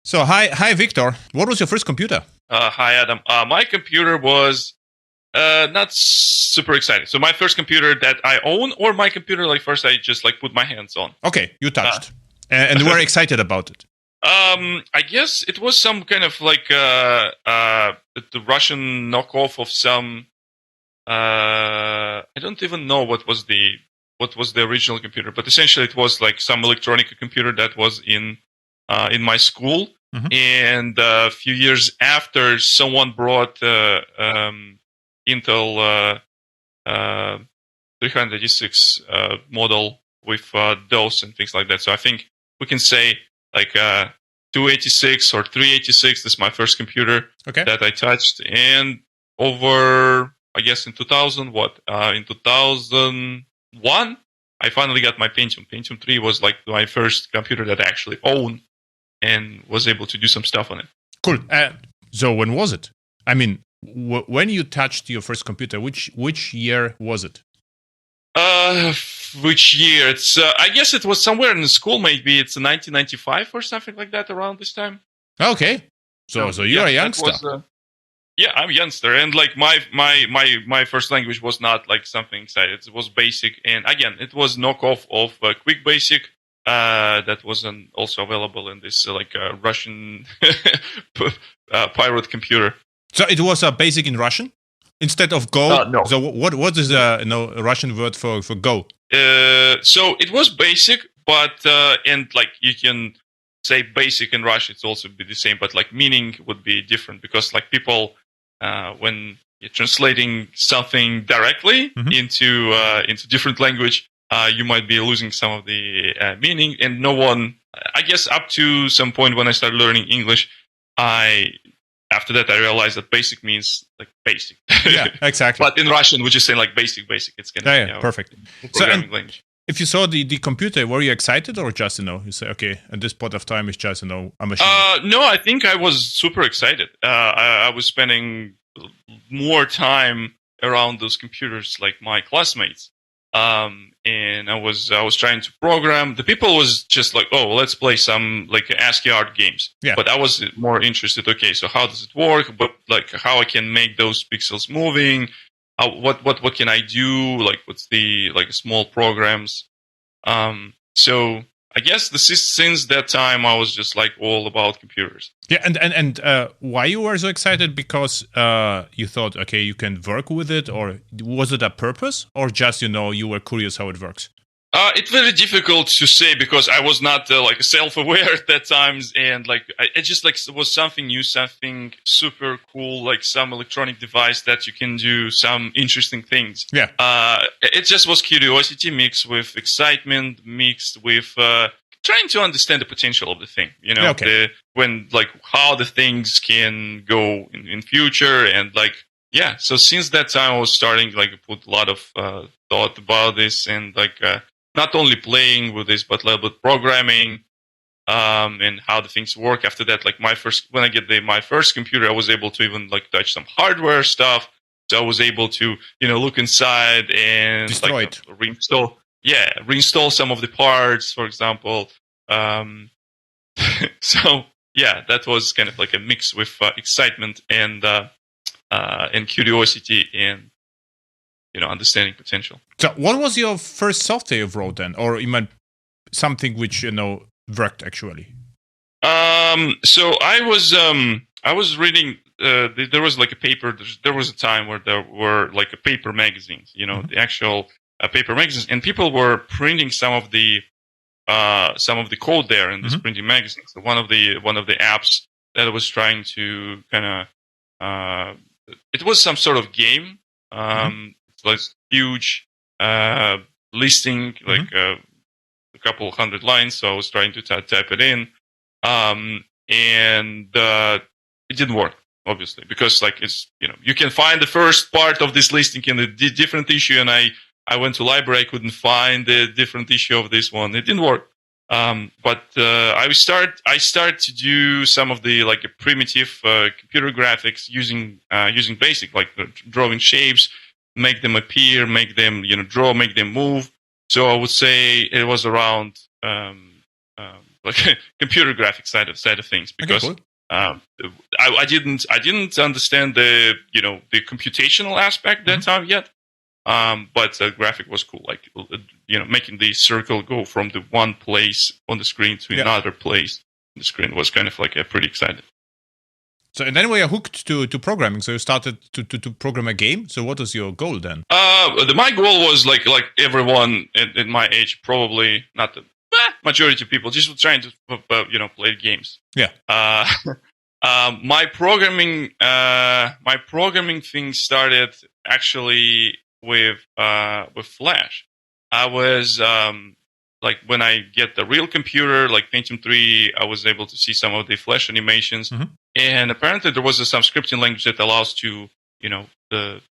So hi, Victor. What was your first computer? Hi, Adam. My computer was not super exciting. So my first computer that I own, or my computer, like first I just like put my hands on. Okay, you touched, and were excited about it. I guess it was some kind of like the Russian knockoff of some. I don't even know what was the original computer, but essentially it was like some electronic computer that was in my school. Mm-hmm. And a few years after, someone brought Intel 386 model with DOS and things like that. So I think we can say like 286 or 386. This is my first computer that I touched. And over, I guess in 2000, in 2001, I finally got my Pentium. Pentium 3 was like my first computer that I actually owned and was able to do some stuff on it. Cool. So when was it? I mean, when you touched your first computer, which year was it? Which year? It's I guess it was somewhere in the school. Maybe it's 1995 or something like that. Around this time. Okay. So you're a youngster. Yeah, I'm a youngster, and like my first language was not like something exciting. It was Basic, and again, it was knockoff of Quick Basic. That wasn't also available in this Russian pirate computer. So it was a Basic in Russian instead of Go. No. So what is a Russian word for Go? So it was Basic, but and like you can say Basic in Russian, it's also be the same, but like meaning would be different because like people when you're translating something directly into different language. You might be losing some of the meaning, and no one. I guess up to some point when I started learning English, after that I realized that basic means like basic. Yeah, exactly. But in Russian, we just say like basic. It's kind of perfect. Programming language. If you saw the computer, were you excited or just you say okay, at this point of time it's just a machine? No, I think I was super excited. I was spending more time around those computers like my classmates. And I was trying to program. The people was just like, oh, let's play some like ASCII art games. Yeah. But I was more interested. Okay, so how does it work? But like how I can make those pixels moving? What can I do? Like what's the like small programs? So I guess since that time I was just like all about computers. Yeah, and why you were so excited? Because you thought, okay, you can work with it, or was it a purpose, or just you were curious how it works? It's very difficult to say because I was not like self-aware at that times, and like it just like was something new, something super cool, like some electronic device that you can do some interesting things. Yeah. It just was curiosity mixed with excitement, mixed with trying to understand the potential of the thing. Yeah, okay. How the things can go in future, and like yeah. So since that time, I was starting like put a lot of thought about this, and like. Not only playing with this, but a little bit programming and how the things work. After that, like when I get my first computer, I was able to even like touch some hardware stuff. So I was able to look inside and destroy it, reinstall. Yeah, reinstall some of the parts, for example. So yeah, that was kind of like a mix with excitement and curiosity and understanding potential. So what was your first software you wrote then? Or you meant something which, worked actually? So I was reading, there was like a paper, there was a time where there were like a paper magazines, the actual paper magazines, and people were printing some of the code there in this printing magazines. So one of the apps that I was trying to kind of, it was some sort of game. It's like huge listing, like a couple hundred lines. So I was trying to type it in, and it didn't work, obviously, because like it's you can find the first part of this listing in a different issue, and I went to library, I couldn't find the different issue of this one. It didn't work. But I start to do some of the like primitive computer graphics using Basic, like drawing shapes, make them appear, make them draw, make them move. So I would say it was around like computer graphics side of things, because Okay, cool. I didn't understand the computational aspect that time yet. But the graphic was cool, like making the circle go from the one place on the screen to another place on the screen was kind of like pretty exciting. So and then we are hooked to programming. So you started to program a game. So what was your goal then? My goal was like everyone in my age, probably not the majority of people, just trying to play games. Yeah. My programming thing started actually with Flash. I was like when I get the real computer, like Pentium 3, I was able to see some of the Flash animations, and apparently there was some scripting language that allows to to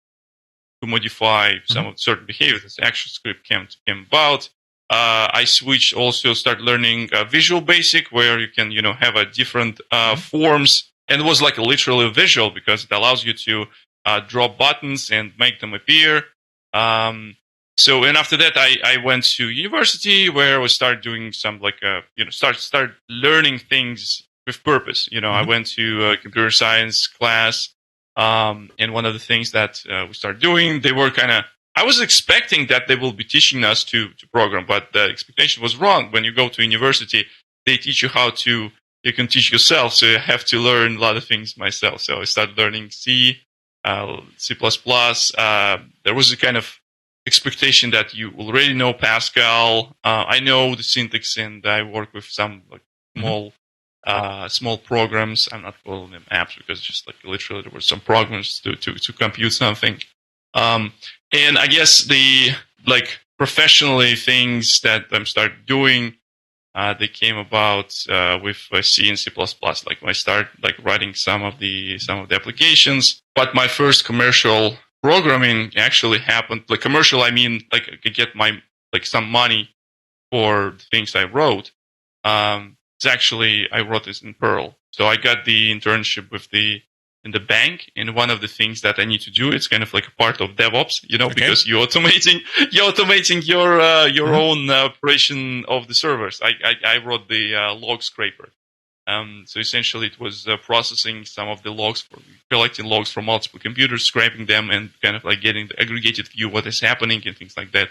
modify some of certain behavior. This actual script came about. I switched also, start learning Visual Basic, where you can have a different forms, and it was like literally visual because it allows you to draw buttons and make them appear. So, and after that, I went to university where I started doing some start learning things with purpose. I went to a computer science class, and one of the things that we started doing, they were I was expecting that they will be teaching us to program, but the expectation was wrong. When you go to university, they teach you you can teach yourself, so you have to learn a lot of things myself. So I started learning C++. There was a kind of expectation that you already know Pascal. I know the syntax, and I work with some small programs. I'm not calling them apps because just like literally there were some programs to compute something. And I guess the professionally things that I'm started doing, they came about with C and C++. Like I started writing some of the applications. But my first commercial programming actually happened. Like commercial, I mean I could get my some money for the things I wrote. It's actually I wrote this in Perl. So I got the internship in the bank, and one of the things that I need to do, it's kind of like a part of DevOps, because you're automating your own operation of the servers. I wrote the log scraper. So essentially it was processing some of the logs, collecting logs from multiple computers, scraping them, and kind of like getting the aggregated view what is happening and things like that.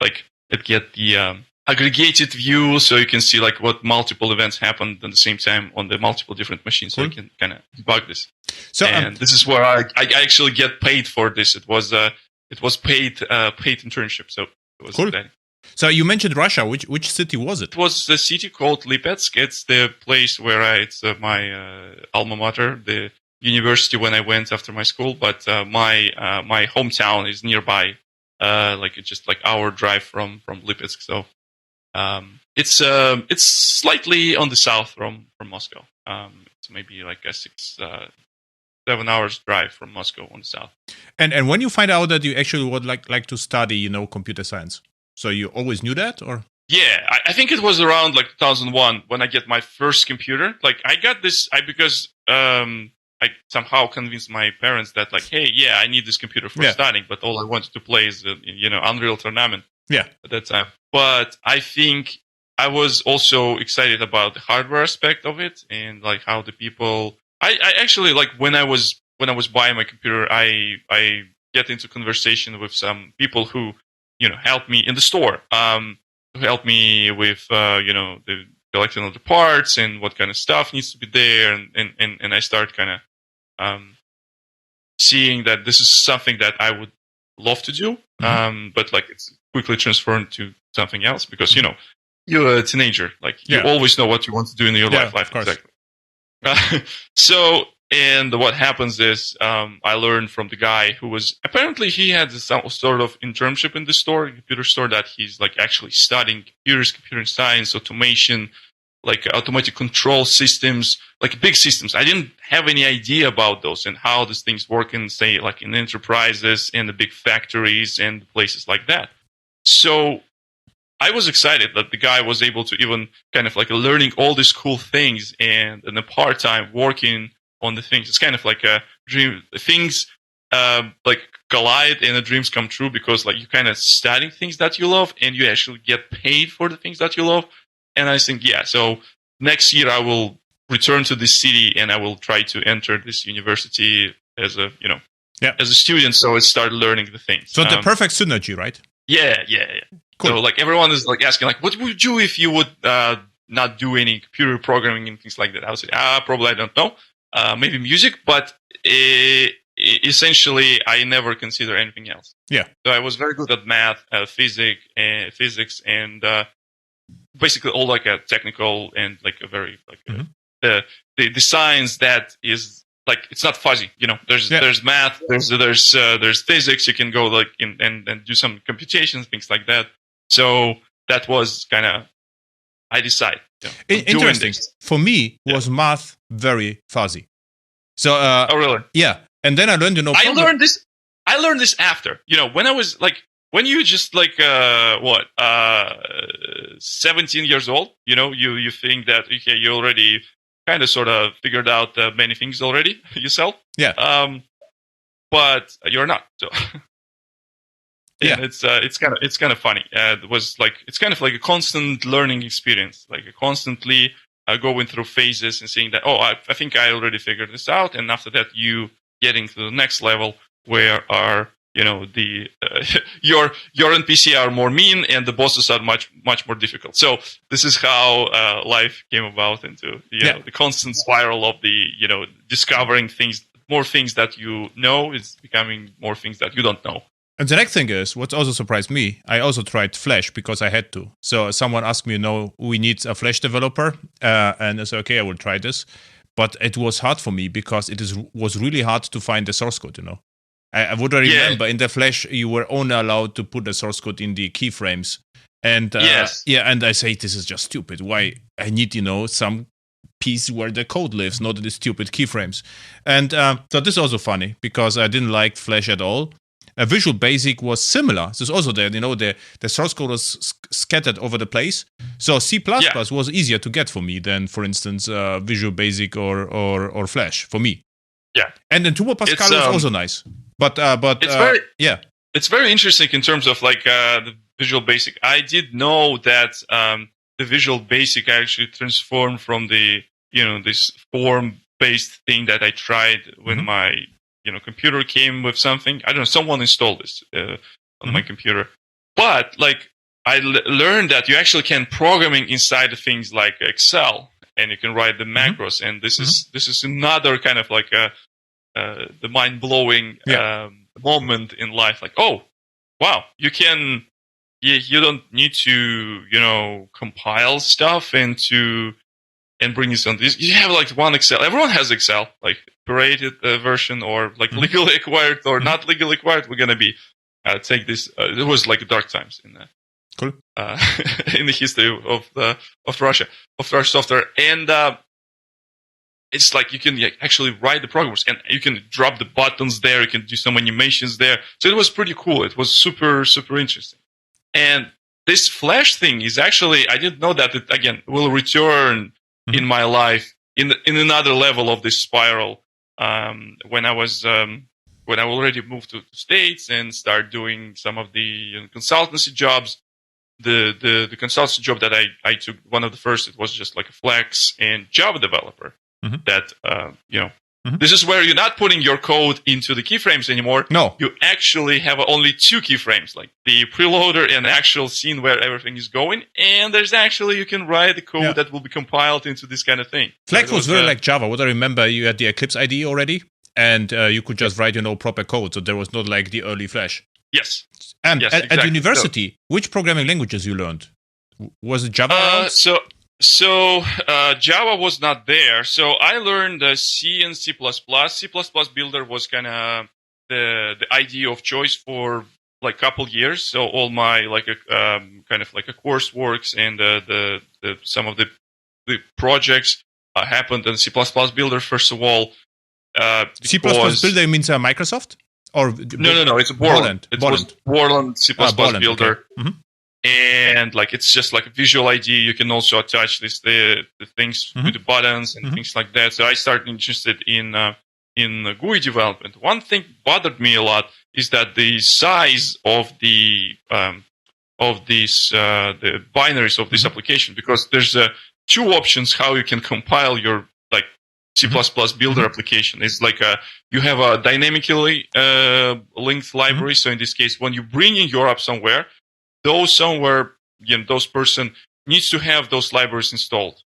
Like it get the aggregated view, so you can see like what multiple events happened at the same time on the multiple different machines, so you can kind of debug this. So, and this is where I actually get paid for this. It was paid internship, so it was exciting. So you mentioned Russia. Which city was it? It was a city called Lipetsk. It's the place where it's my alma mater, the university when I went after my school. But my hometown is nearby, it's just like hour drive from Lipetsk. So it's slightly on the south from Moscow. It's maybe like a 7 hours drive from Moscow on the south. And when you find out that you actually would like to study, computer science, so you always knew that, or? Yeah, I think it was around 2001 when I get my first computer. Like I got this, because I somehow convinced my parents that hey, yeah, I need this computer for studying, but all I wanted to play is Unreal Tournament. Yeah, at that time. But I think I was also excited about the hardware aspect of it, and how the people. I actually when I was buying my computer, I get into conversation with some people who helped me in the store, who helped me with the collecting of the parts and what kind of stuff needs to be there, and I start kind of seeing that this is something that I would love to do, but it's quickly transformed to something else because you're a teenager, you always know what you want to do in your life. Exactly. So, and what happens is I learned from the guy who was apparently he had some sort of internship in the store, computer store, that he's actually studying computer science, automation, automatic control systems, big systems. I didn't have any idea about those and how these things work in, say, in enterprises and the big factories and places like that. So I was excited that the guy was able to even kind of learning all these cool things and in a part-time working on the things. It's kind of like a dream. Things collide and the dreams come true because you kind of studying things that you love and you actually get paid for the things that you love. And I think, so next year I will return to this city and I will try to enter this university as a as a student. So I start learning the things. So the perfect synergy, right? Yeah. Cool. So like everyone is like asking like, what would you do if you would not do any computer programming and things like that? I would say, probably I don't know. Maybe music, but essentially I never consider anything else. Yeah. So I was very good at math, physics, and basically all like a technical and like a very like the science that is like it's not fuzzy. There's math, there's physics. You can go like and do some computations, things like that. So that was kind of I decided. Interesting. For me, was math very fuzzy. So oh really? Yeah. And then I learned, I learned this after, when I was like, when you just like, 17 years old, you think that, okay, you already kind of sort of figured out many things already yourself. Yeah. But you're not. So yeah, it's kind of funny. It's kind of like a constant learning experience, like constantly going through phases and seeing that, I think I already figured this out. And after that, you getting to the next level where are your NPC are more mean and the bosses are much more difficult. So this is how life came about into the constant spiral of the discovering things, more things that is becoming more things that you don't know. And the next thing is, what also surprised me, I also tried Flash because I had to. So someone asked me, we need a Flash developer, and I said, okay, I will try this. But it was hard for me because was really hard to find the source code, I would remember in the Flash, you were only allowed to put the source code in the keyframes. And and I say, this is just stupid. Why? I need, some piece where the code lives, not the stupid keyframes. And so this is also funny because I didn't like Flash at all. Visual Basic was similar. So it's also there, the source code was scattered over the place. So C++ was easier to get for me than, for instance, Visual Basic or Flash for me. Yeah. And then Turbo Pascal was also nice. But it's very interesting in terms of like the Visual Basic. I did know that the Visual Basic actually transformed from the this form-based thing that I tried when my computer came with something. I don't know, someone installed this on my computer. But like I learned that you actually can programming inside of things like Excel, and you can write the macros. And this is another kind of like the mind blowing moment in life. Like, oh, wow, you don't need to compile stuff and bring you something. You have like one Excel. Everyone has Excel, like operated version or like legally acquired or not legally acquired. We're gonna be take this. It was like dark times in cool in the history of Russia software, and it's like you can actually write the programs and you can drop the buttons there. You can do some animations there. So it was pretty cool. It was super interesting. And this Flash thing is actually, I didn't know that it again will return in my life in another level of this spiral. When I already moved to the States and started doing some of the consultancy jobs, the consultancy job that I took, one of the first, it was just like a Flex and Java developer. That this is where you're not putting your code into the keyframes anymore. No, you actually have only two keyframes, like the preloader and the actual scene where everything is going. And there's actually, you can write the code that will be compiled into this kind of thing. Flex was very like Java. What I remember, you had the Eclipse IDE already, and you could just write proper code. So there was not like the early Flash. Yes. And exactly. At university, which programming languages you learned? Was it Java around? So Java was not there. So I learned C and C++. C++ Builder was kind of the idea of choice for like a couple years. So all my like kind of like a courseworks and the some of the projects happened in C++ Builder first of all. C++ Builder means Microsoft? Or no, it's Borland. It was Borland C++ Builder. Okay. And like it's just like a visual ID. You can also attach the things to the buttons and things like that. So I started interested in GUI development. One thing bothered me a lot is that the size of the binaries of this application, because there's two options how you can compile your like C++ builder application. It's like you have a dynamically linked library. So in this case, when you bring in your app somewhere, those person needs to have those libraries installed.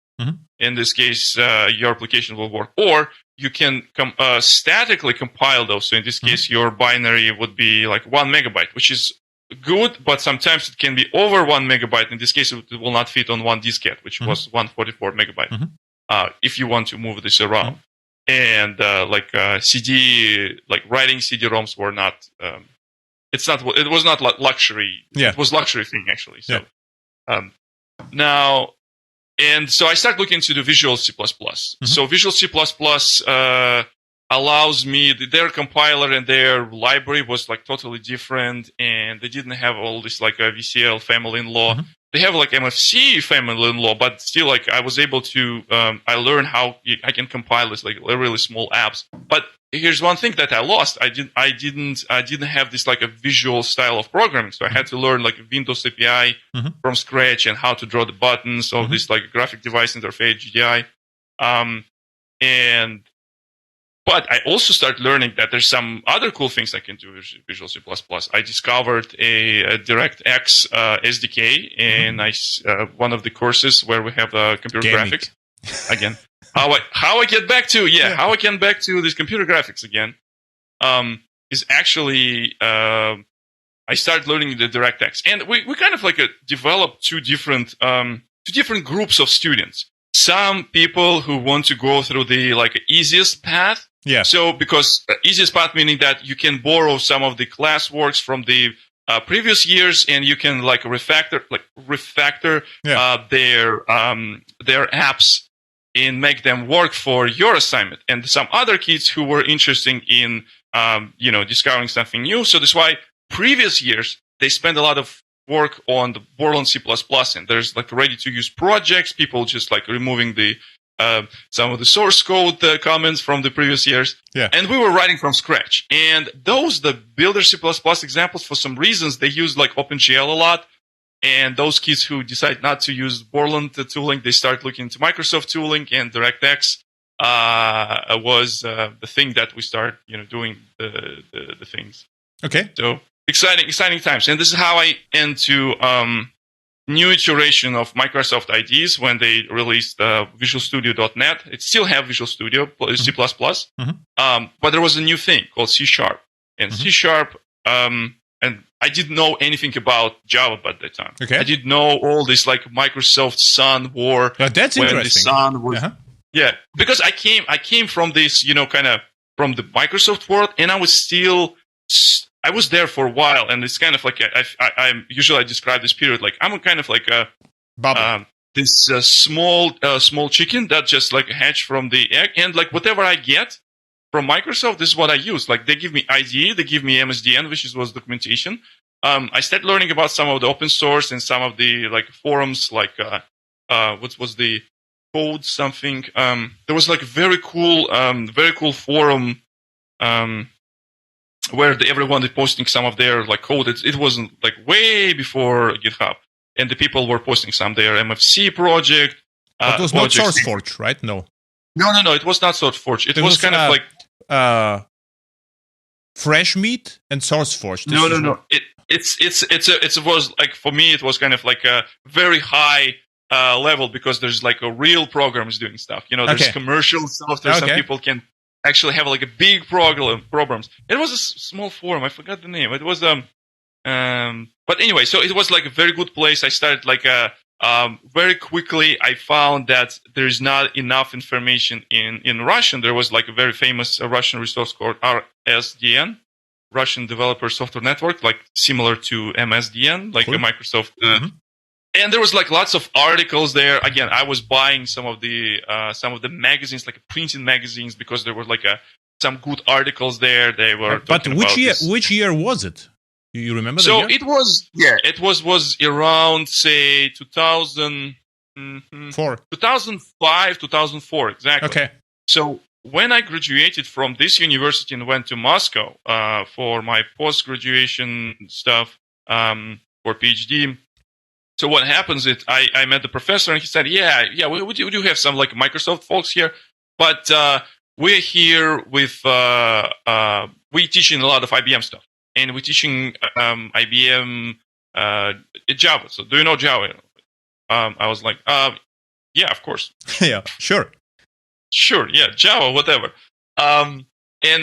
In this case, your application will work. Or you can statically compile those. So in this case, your binary would be like 1 megabyte, which is good, but sometimes it can be over 1 megabyte. In this case, it will not fit on one diskette, which was 144 megabyte. If you want to move this around. And CD, like writing CD-ROMs were not. It was not luxury. Yeah. It was luxury thing actually. So now. And so I started looking into the Visual C++. So Visual C++ allows me, their compiler and their library was like totally different, and they didn't have all this like a VCL family in law. They have like MFC family in law, but still like I was able to, I learned how I can compile this like really small apps. But here's one thing that I lost. I didn't have this like a visual style of programming. So I had to learn like a Windows API from scratch and how to draw the buttons of this like graphic device interface GDI. But I also started learning that there's some other cool things I can do with Visual C++. I discovered a DirectX SDK in one of the courses where we have computer graphics. Again, how I get back to how I get back to these computer graphics again is actually I started learning the DirectX, and we kind of like developed two different groups of students. Some people who want to go through the like easiest path. Yeah. So because easiest path meaning that you can borrow some of the classworks from the previous years, and you can like refactor their apps and make them work for your assignment. And some other kids who were interested in discovering something new. So that's why previous years they spent a lot of work on the Borland C++, and there's like ready to use projects. People just like removing the some of the source code comments from the previous years. Yeah. And we were writing from scratch. And the Builder C++ examples, for some reasons, they used like OpenGL a lot. And those kids who decide not to use Borland tooling, they start looking into Microsoft tooling, and DirectX was the thing that we start, doing the things. Okay. So exciting times. And this is how I into new iteration of Microsoft IDEs when they released Visual Studio.NET. It still have Visual Studio, C++, but there was a new thing called C#. And C#, and I didn't know anything about Java at that time. Okay. I didn't know all this like Microsoft Sun war. That's when interesting. The Sun was, yeah, because I came from this, kind of from the Microsoft world, and I was there for a while, and it's kind of like I usually describe this period like I'm kind of like this small chicken that just like hatched from the egg, and like whatever I get from Microsoft, this is what I use. Like they give me IDE, they give me MSDN, which was documentation. I started learning about some of the open source and some of the like forums, like what was the code something. There was like a very cool forum. Where everyone is posting some of their like code. It wasn't like way before GitHub, and the people were posting some of their MFC project. It was not SourceForge, right? No. It was not SourceForge. It was kind of like Fresh Meat and SourceForge. No. It was like, for me, it was kind of like a very high level, because there's like a real programs doing stuff. There's commercial software. Some people can actually have like a big programs. It was a small forum. I forgot the name. It was but anyway, so it was like a very good place. I started like very quickly. I found that there's not enough information in Russian. There was like a very famous Russian resource called RSDN, Russian Developer Software Network, like similar to MSDN, like a Microsoft. And there was like lots of articles there. Again, I was buying some of the magazines, like printing magazines, because there were like some good articles there. They were. But which year was it? You remember? So it was around say 2004, 2005, 2004 exactly. Okay. So when I graduated from this university and went to Moscow for my post-graduation stuff for PhD. So what happens is I met the professor and he said, yeah, we do have some like Microsoft folks here, but we're here with we're teaching a lot of IBM stuff, and we're teaching IBM Java. So do you know Java? I was like, yeah, of course. Yeah, sure, yeah, Java, whatever. And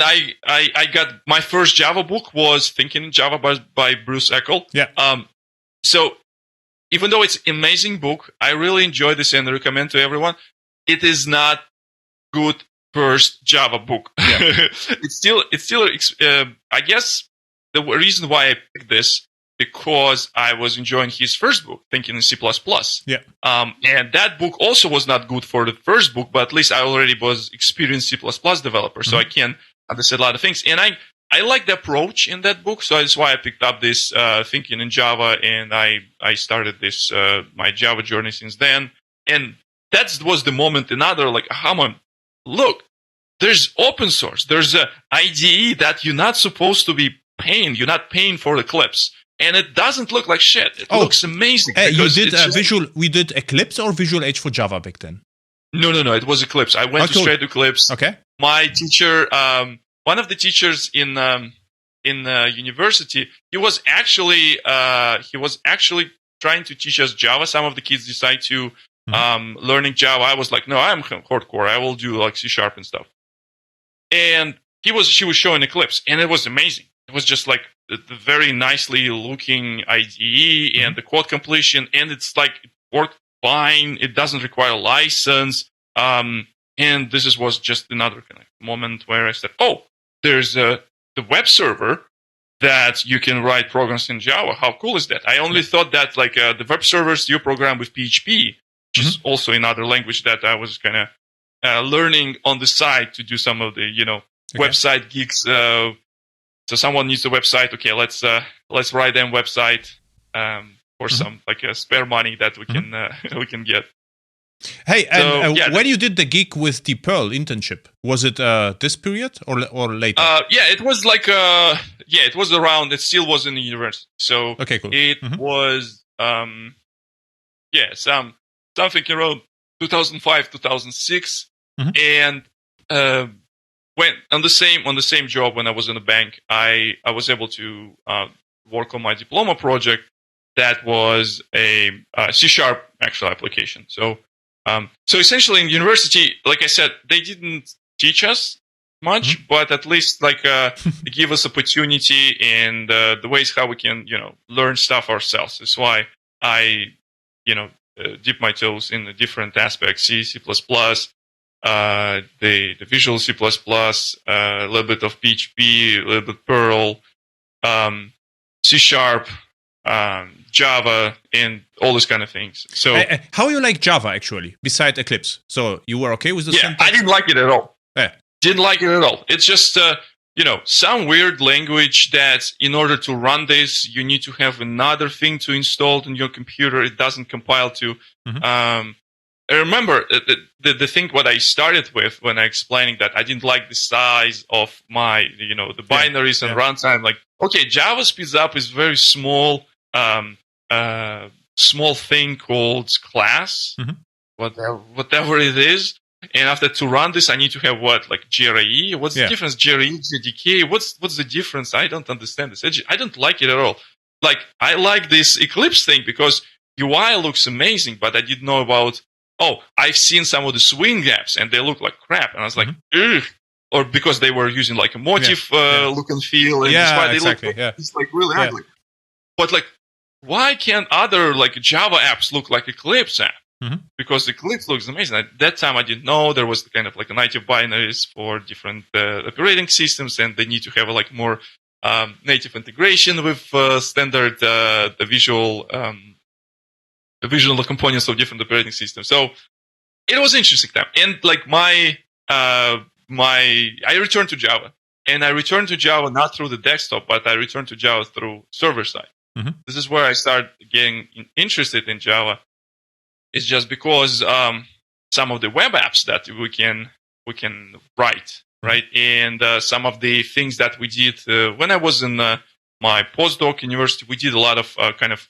I got my first Java book was Thinking in Java by Bruce Eckel. Yeah. So even though it's an amazing book, I really enjoy this and recommend to everyone. It is not good first Java book. Yeah. it's still. I guess the reason why I picked this because I was enjoying his first book, Thinking in C++. Yeah. And that book also was not good for the first book, but at least I already was experienced C++ developer, so I can understand a lot of things. And I like the approach in that book, so that's why I picked up this Thinking in Java, and I started this my Java journey since then. And that was the moment, another like, look, there's open source, there's a IDE that you're not supposed to be paying. You're not paying for the clips. And it doesn't look like shit. It looks amazing. You did we did Eclipse or Visual H for Java back then? No. It was Eclipse. I went straight to Eclipse. Okay. My teacher, one of the teachers in university, he was actually trying to teach us Java. Some of the kids decide to learning Java. I was like, no, I'm hardcore. I will do like C# and stuff. And she was showing Eclipse, and it was amazing. It was just like the very nicely looking IDE and the code completion, and it's like it worked fine. It doesn't require a license. And this was just another kind of moment where I said, oh, there's the web server that you can write programs in Java. How cool is that? I only thought that like the web servers you program with PHP, which is also another language that I was kind of learning on the side to do some of the website gigs. So someone needs a website. Okay, let's write them website for some like spare money that we can get. Hey, and when you did the gig with the Perl internship, was it this period or later? It was like it was around. It still was in the university. So okay, cool. It was something around 2005, 2006, and when on the same job when I was in the bank, I was able to work on my diploma project that was a C# actual application. So essentially in university, like I said, they didn't teach us much, but at least like they give us opportunity and the ways how we can learn stuff ourselves. That's why I dip my toes in the different aspects: C++. The Visual C++, a little bit of PHP, a little bit Perl, C#, Java, and all those kind of things. So, how you like Java actually, beside Eclipse? So you were okay with the syntax? I didn't like it at all. Yeah. Didn't like it at all. It's just some weird language that in order to run this, you need to have another thing to install on your computer. It doesn't compile to. I remember the thing what I started with when I explaining that I didn't like the size of my, the binaries and runtime. Like, okay, Java speeds up is very small, small thing called class, whatever it is. And after to run this, I need to have like GRE? What's the difference? GRE, JDK? What's the difference? I don't understand this. I don't like it at all. Like, I like this Eclipse thing because UI looks amazing, but I didn't know about, I've seen some of the swing gaps and they look like crap. And I was like, ugh. Or because they were using like a motif look and feel. And that's why they look it's like really ugly. But like, why can't other like Java apps look like Eclipse app? Because Eclipse looks amazing. At that time, I didn't know there was kind of like a native binaries for different operating systems, and they need to have like more native integration with standard the visual components of different operating systems. So it was interesting time. And like I returned to Java, and I returned to Java not through the desktop, but I returned to Java through server side. This is where I started getting interested in Java. It's just because some of the web apps that we can write, right? And some of the things that we did when I was in my postdoc university, we did a lot of kind of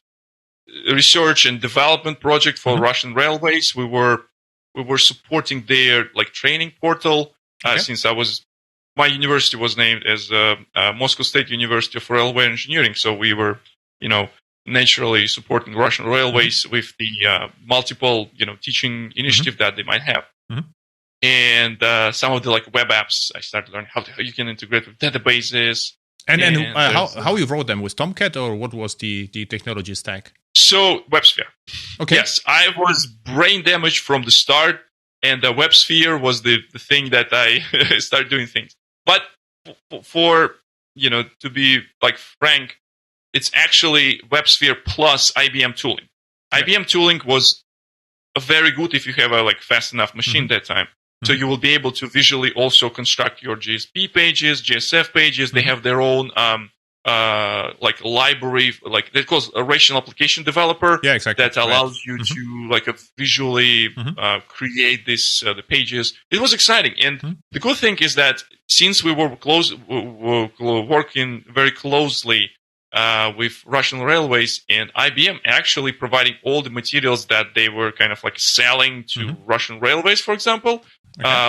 research and development project for Russian Railways. We were supporting their like training portal since my university was named as Moscow State University of Railway Engineering. So we were, naturally supporting Russian Railways with the multiple, teaching initiative that they might have. And some of the like web apps, I started learning how you can integrate with databases. And how you wrote them, with Tomcat, or what was the technology stack? So WebSphere. Okay. Yes, I was brain damaged from the start, and WebSphere was the thing that I started doing things. But for to be like frank, it's actually WebSphere plus IBM tooling. Yeah. IBM tooling was very good if you have a like fast enough machine that time. So you will be able to visually also construct your GSP pages, GSF pages. They have their own like library, like they call it a rational application developer. Yeah, exactly. That allows you to like visually create this the pages. It was exciting, and the good thing is that since we were working very closely with Russian Railways, and IBM actually providing all the materials that they were kind of like selling to Russian Railways, for example,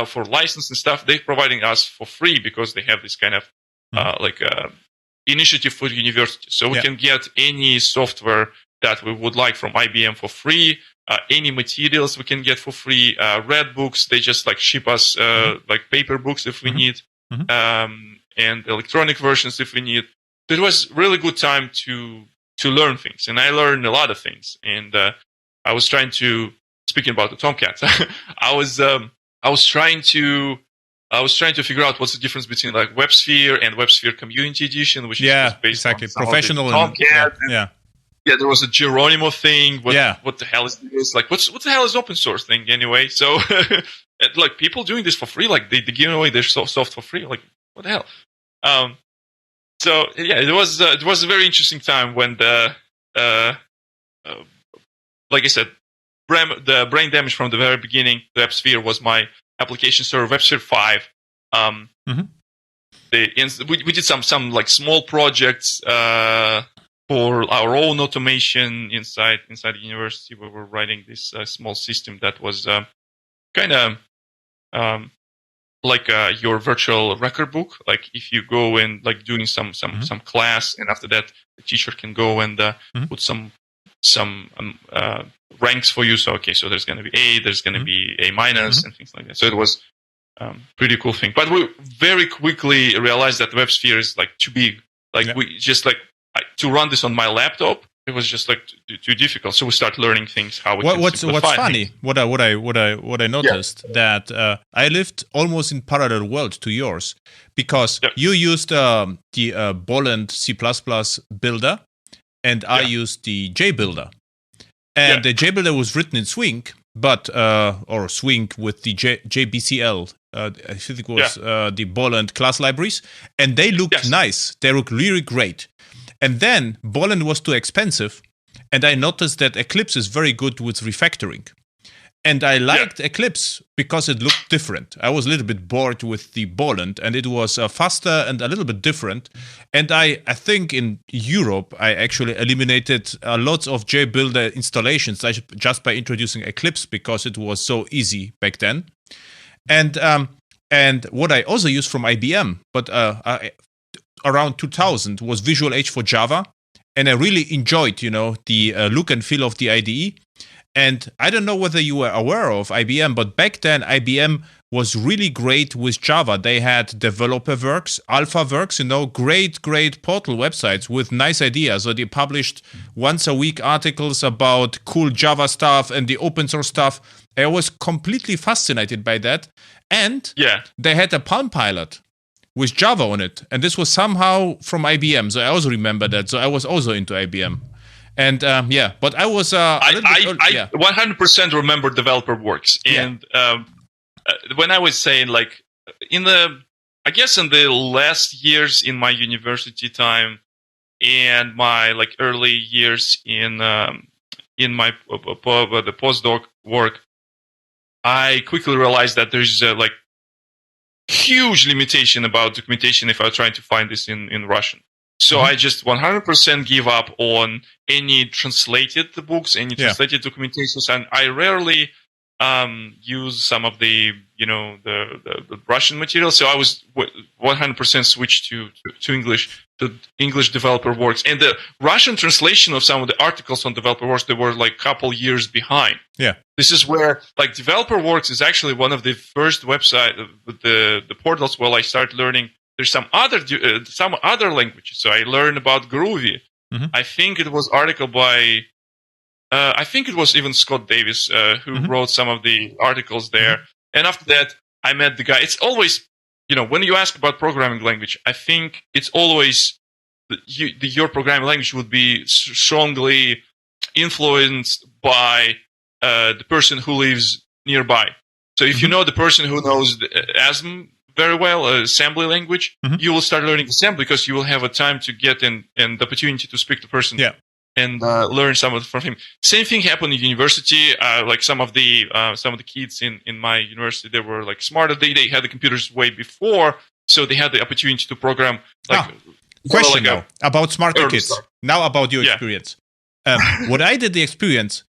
for license and stuff, they're providing us for free because they have this kind of initiative for universities. So we can get any software that we would like from IBM for free, any materials we can get for free, red books, they just like ship us like paper books if we need, and electronic versions if we need. It was really good time to learn things, and I learned a lot of things. And I was trying to, speaking about the Tomcat, I was trying to figure out what's the difference between like WebSphere and WebSphere Community Edition, which is based on professional Tomcat. Yeah, there was a Geronimo thing. What the hell is this? Like, what the hell is open source thing anyway? So, like, people doing this for free, like they give away their soft for free. Like, what the hell? So yeah, it was a very interesting time when the like I said, the brain damage from the very beginning. The WebSphere was my application server, WebSphere 5. We did some like small projects for our own automation inside the university. We were writing this small system that was kind of like your virtual record book. Like if you go and like doing some class, and after that the teacher can go and put some ranks for you. So so there's going to be A, there's going to be A minus, and things like that. So it was pretty cool thing. But we very quickly realized that WebSphere is like too big. Like we just like to run this on my laptop, it was just like too difficult. So we start learning things how we can simplify what's funny, things. what I noticed that I lived almost in parallel world to yours, because you used the Bolland C++ builder, and I used the JBuilder. And the JBuilder was written in Swing, but or Swing with the JBCL. I think it was the Bolland class libraries, and they looked nice. They looked really great. And then Bolland was too expensive, and I noticed that Eclipse is very good with refactoring. And I liked Eclipse because it looked different. I was a little bit bored with the Bolland, and it was faster and a little bit different. And I think in Europe, I actually eliminated lots of JBuilder installations just by introducing Eclipse, because it was so easy back then. And what I also used from IBM, but around 2000, was Visual H for Java. And I really enjoyed, the look and feel of the IDE. And I don't know whether you were aware of IBM, but back then IBM was really great with Java. They had DeveloperWorks, AlphaWorks, great portal websites with nice ideas. So they published once a week articles about cool Java stuff and the open source stuff. I was completely fascinated by that. And they had a Palm Pilot with Java on it. And this was somehow from IBM. So I also remember that. So I was also into IBM. And but I was I 100% remember DeveloperWorks. And when I was saying, like, in the last years in my university time and my like early years in my the postdoc work, I quickly realized that there's like huge limitation about documentation if I try to find this in Russian. So I just 100% give up on any translated books, any translated documentations, and I rarely use some of the the Russian material. So I was 100% switched to English, to English developer works, and the Russian translation of some of the articles on developer works, they were like a couple years behind. Yeah, this is where like developer works is actually one of the first website, the portals where I started learning. There's some other languages. So I learned about Groovy. Mm-hmm. I think it was article by. I think it was even Scott Davis who wrote some of the articles there. Mm-hmm. And after that, I met the guy. It's always, when you ask about programming language, I think it's always your programming language would be strongly influenced by the person who lives nearby. So if you know the person who knows ASM very well, assembly language, you will start learning assembly because you will have a time to get and the opportunity to speak to the person. Yeah. And learn some of it from him. Same thing happened in university. Like some of the kids in my university, they were like smarter. They had the computers way before, so they had the opportunity to program. Question now about smarter kids. Now about your experience. What I did the experience,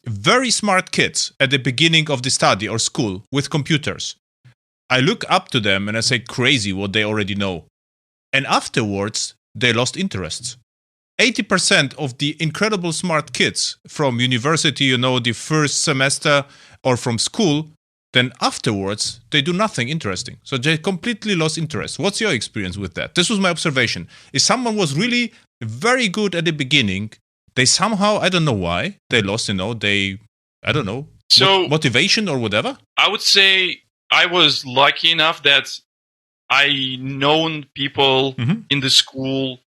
very smart kids at the beginning of the study or school with computers. I look up to them and I say, crazy what they already know. And afterwards, they lost interests. 80% of the incredible smart kids from university, the first semester or from school, then afterwards, they do nothing interesting. So they completely lost interest. What's your experience with that? This was my observation. If someone was really very good at the beginning, they somehow, I don't know why, they lost, motivation or whatever? I would say I was lucky enough that I known people in the school.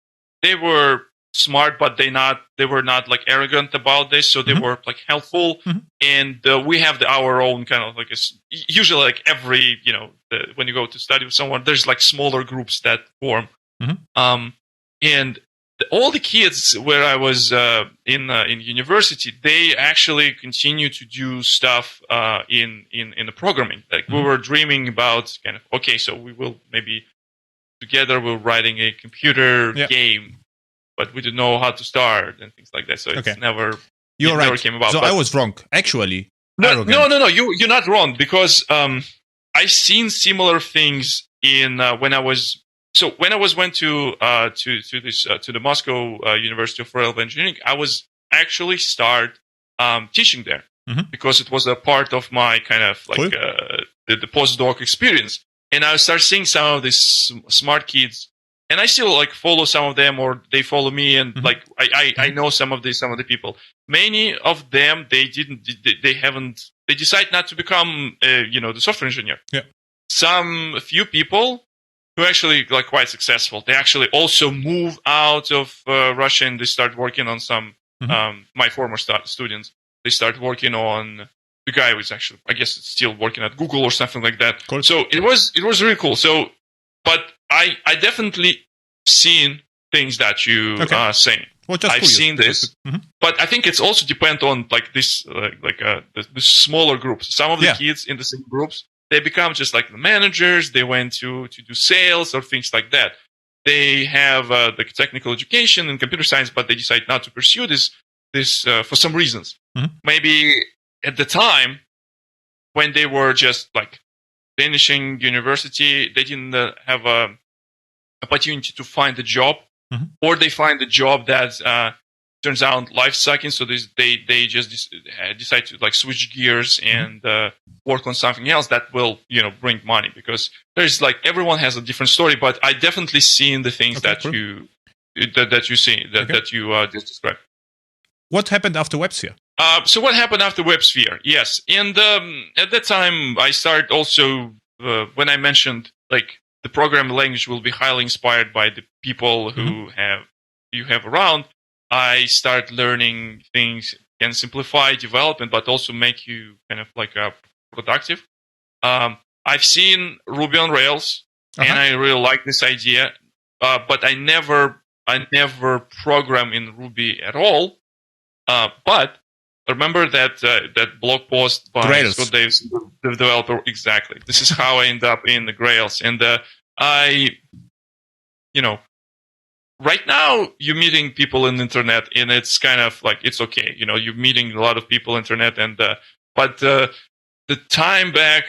They were smart, but they were not like arrogant about this, so they were like helpful. And we have our own kind of like usually like every when you go to study with someone, there's like smaller groups that form. And all the kids where I was in university, they actually continue to do stuff in the programming. Like we were dreaming about kind of so we will maybe together we're writing a computer game. But we didn't know how to start and things like that. So it's never, never came about. So I was wrong, actually. No. You're not wrong because I've seen similar things in when I was went to the Moscow University of Railway Engineering. I was actually teaching there because it was a part of my kind of like the postdoc experience, and I started seeing some of these smart kids. And I still like follow some of them, or they follow me, and like I know some of the people. Many of them they decide not to become the software engineer. Yeah. A few people who actually like quite successful. They actually also move out of Russia and they start working on some my former students. They start working on the guy who's actually I guess it's still working at Google or something like that. Cool. So it was really cool. So. But I definitely seen things that you are saying. Well, I've seen this, but I think it's also depend on like this, the smaller groups. Some of the kids in the same groups, they become just like the managers. They went to do sales or things like that. They have the technical education in computer science, but they decide not to pursue this for some reasons. Maybe at the time when they were just like finishing university, they didn't have a opportunity to find a job, or they find a job that turns out life sucking. So they just decide to like switch gears and work on something else that will bring money, because there's like everyone has a different story. But I definitely seen the things that you see that you just described. What happened after WebSphere? So what happened after WebSphere? Yes, and at that time I started also when I mentioned like the programming language will be highly inspired by the people who you have around. I start learning things can simplify development, but also make you kind of like productive. I've seen Ruby on Rails, and I really like this idea, but I never program in Ruby at all. But remember that blog post by Grails. Scott Davis, the developer. Exactly. This is how I end up in the Grails, and right now you're meeting people in the internet, and it's kind of like it's okay. You're meeting a lot of people on the internet, and but the time back,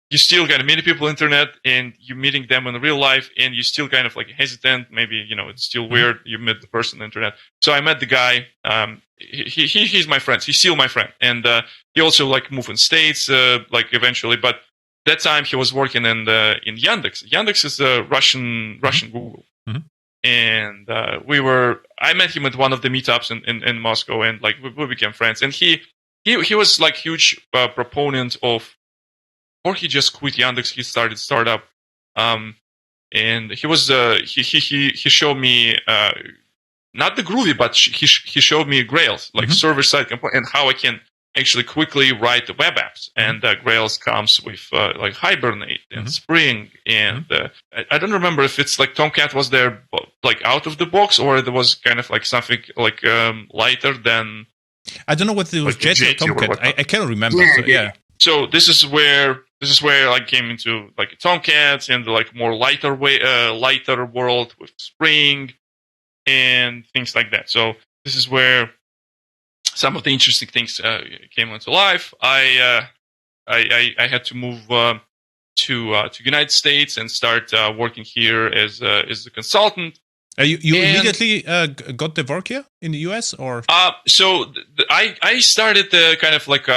you still kind of meet people on the internet, and you're meeting them in real life, and you're still kind of like hesitant. Maybe it's still weird. You met the person on the internet. So I met the guy. He's my friend. He's still my friend, and he also like moved in States like eventually. But that time he was working in Yandex. Yandex is a Russian Google. And I met him at one of the meetups in Moscow, and like we became friends. And he was like huge proponent of, or he just quit Yandex. He started startup, and he was he showed me not the Groovy, but he showed me Grails, like server side component, and how I can actually quickly write the web apps. And Grails comes with like Hibernate and Spring, and I don't remember if it's like Tomcat was there like out of the box, or there was kind of like something like lighter than. I don't know what it was, like Jet or Tomcat. I cannot remember. So this is where I came into like Tomcats and like more lighter world with Spring and things like that. So this is where some of the interesting things came into life. I had to move to United States and start working here as a consultant. You immediately got the work here in the US, or? So I started kind of like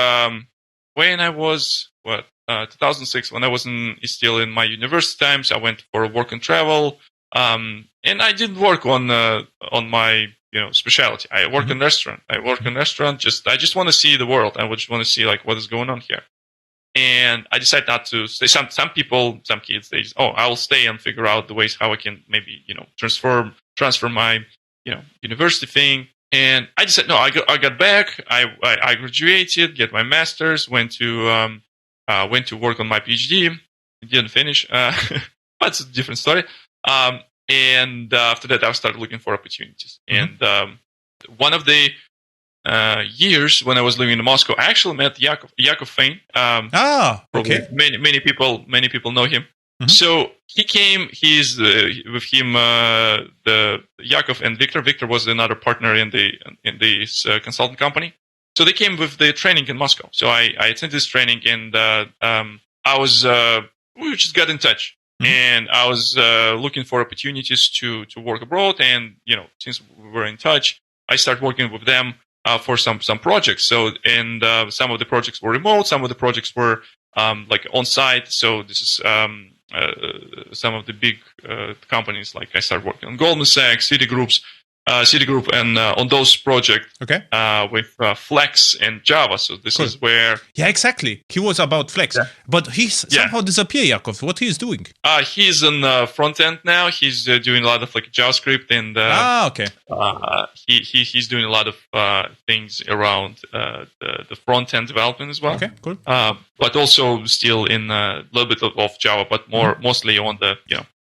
when I was 2006, when I was still in my university times. I went for work and travel, and I didn't work on my specialty. I work in restaurant. I just want to see the world. I just want to see like what is going on here. And I decided not to stay. Some kids, they just, I will stay and figure out the ways how I can maybe transfer my university thing. And I decided no. I got back. I graduated, get my master's, went to work on my PhD. Didn't finish, but it's a different story. And after that, I started looking for opportunities. And one of the years when I was living in Moscow, I actually met Yakov Fain. Okay. Many people know him. So he came. He's with him the Yakov and Victor. Victor was another partner in this consultant company. So they came with the training in Moscow. So I attended this training, and we just got in touch. And I was looking for opportunities to work abroad. And since we were in touch, I started working with them for some projects. So some of the projects were remote, some of the projects were like on site. So this is some of the big companies. Like I started working on Goldman Sachs, Citigroup, and on those projects with Flex and Java. So this is where... Yeah, exactly. He was about Flex. Yeah. But he's somehow disappeared, Yakov. What he's doing? He's on front end now. He's doing a lot of like JavaScript, and he's doing a lot of things around the front end development as well. Okay, cool. But also still in a little bit of Java, but mostly on the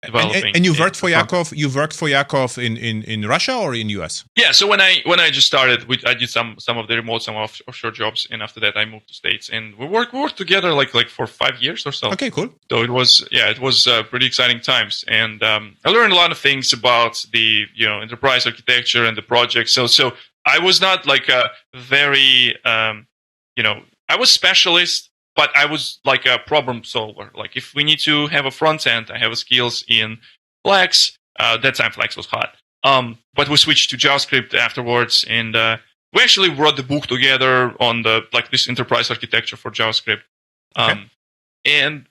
And you worked for Yakov. You worked for Yakov in Russia or in US? Yeah. So when I just started, I did some of the remote, some offshore jobs, and after that I moved to States, and we worked together like for 5 years or so. Okay, cool. So it was pretty exciting times, and I learned a lot of things about the enterprise architecture and the project. So I was not like a very I was specialist. But I was like a problem solver. Like if we need to have a front end, I have skills in Flex. That time Flex was hot. But we switched to JavaScript afterwards, and we actually wrote the book together on this enterprise architecture for JavaScript. And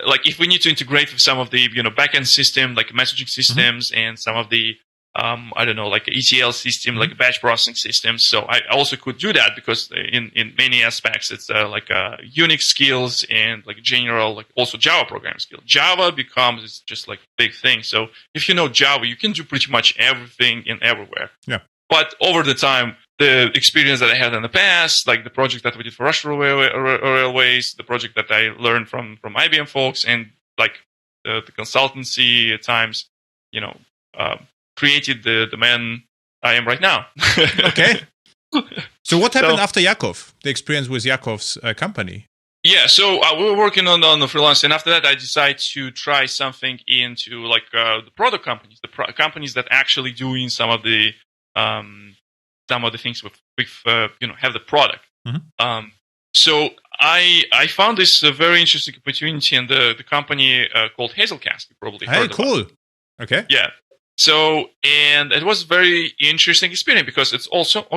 like if we need to integrate with some of the backend system, like messaging systems, and some of the like ETL system, like batch processing systems. So I also could do that because in many aspects, it's like Unix skills and like general, like also Java programming skills. Java becomes just like big thing. So if you know Java, you can do pretty much everything and everywhere. Yeah. But over the time, the experience that I had in the past, like the project that we did for Russian Railways, the project that I learned from IBM folks, and like the consultancy at times, created the man I am right now. Okay. So what happened after Yakov? The experience with Yakov's company? Yeah, so we were working on the freelance, and after that, I decided to try something into like the product companies, companies that actually doing some of the things with have the product. So I found this very interesting opportunity in the company called Hazelcast. You probably heard cool. About it. Okay. Yeah. So and it was very interesting experience because it's also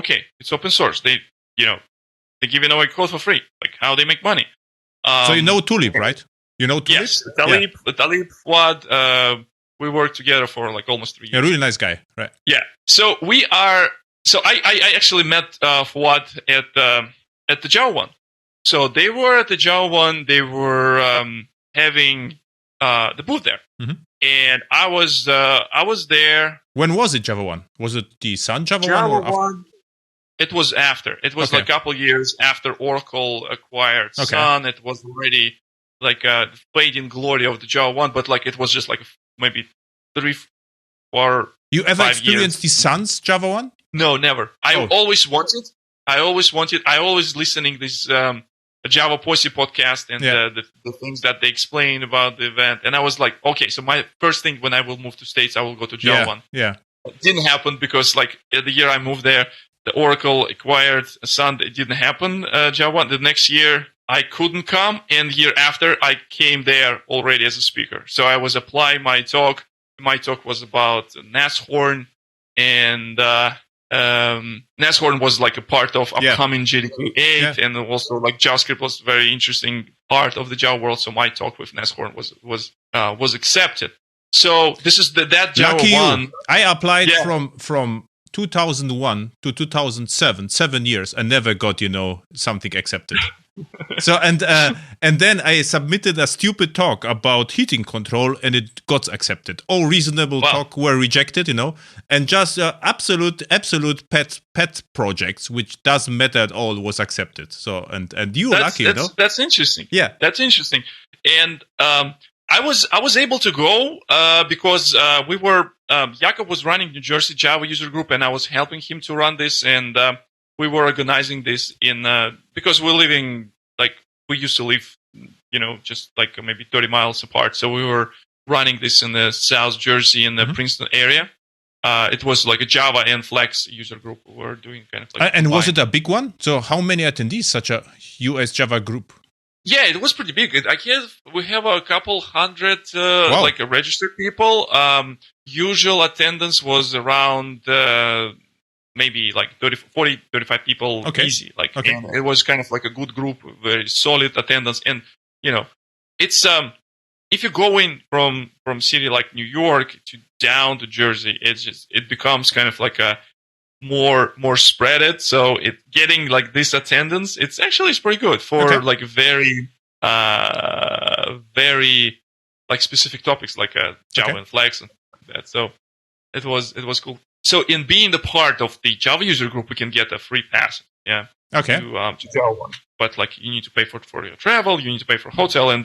it's open source. They giving away code for free. Like how they make money. So you know Tulip, right? You know Tulip? Yes, Talib, Fuad. We worked together for like almost 3 years. A really nice guy, right? Yeah. So we are. So I actually met Fuad at the Java one. So they were at the Java one. They were having the booth there, and I was there. When was it Java one? Was it the Sun Java one? Or after? It was after. It was like a couple years after Oracle acquired Sun. It was already like the fading glory of the Java one, but like it was just like maybe 3 or you ever 5 experienced years. the Sun's Java one? No, never. I always wanted. I always listening this Java Posse podcast and the things that they explain about the event, and I was like, okay, so my first thing when I will move to States, I will go to Java one. Yeah. It didn't happen because like the year I moved there, the Oracle acquired Sun. It didn't happen. Java one. The next year I couldn't come, and the year after I came there already as a speaker. So I was applying my talk. My talk was about Nashorn, and Nashorn was like a part of upcoming JDK 8, and also like JavaScript was a very interesting part of the Java world. So my talk with Nashorn was accepted. So this is that Java Lucky one. You. I applied from 2001 to 2007, 7 years, and never got something accepted. So and then I submitted a stupid talk about heating control, and it got accepted. All reasonable talk were rejected, and just absolute pet projects, which doesn't matter at all, was accepted. So and you were lucky, That's interesting. Yeah, that's interesting. And I was able to go because we were Jakub was running New Jersey Java user group, and I was helping him to run this, and we were organizing this in because we used to live just like maybe 30 miles apart, so we were running this in the South Jersey in the Princeton area. It was like a Java and Flex user group. We were doing kind of like and was it a big one? So how many attendees such a US Java group? Yeah, it was pretty big. We have a couple hundred like registered people. Usual attendance was around maybe like 40, 35 people easy. And it was kind of like a good group, very solid attendance. And, it's if you go in from city like New York to down to Jersey, it becomes kind of like a more spreaded. So getting like this attendance, it's pretty good for like very, very like specific topics like Java and Flex and like that. So it was cool. So in being the part of the Java user group, we can get a free pass. Yeah. Okay. To Java one, but like you need to pay for your travel, you need to pay for hotel, and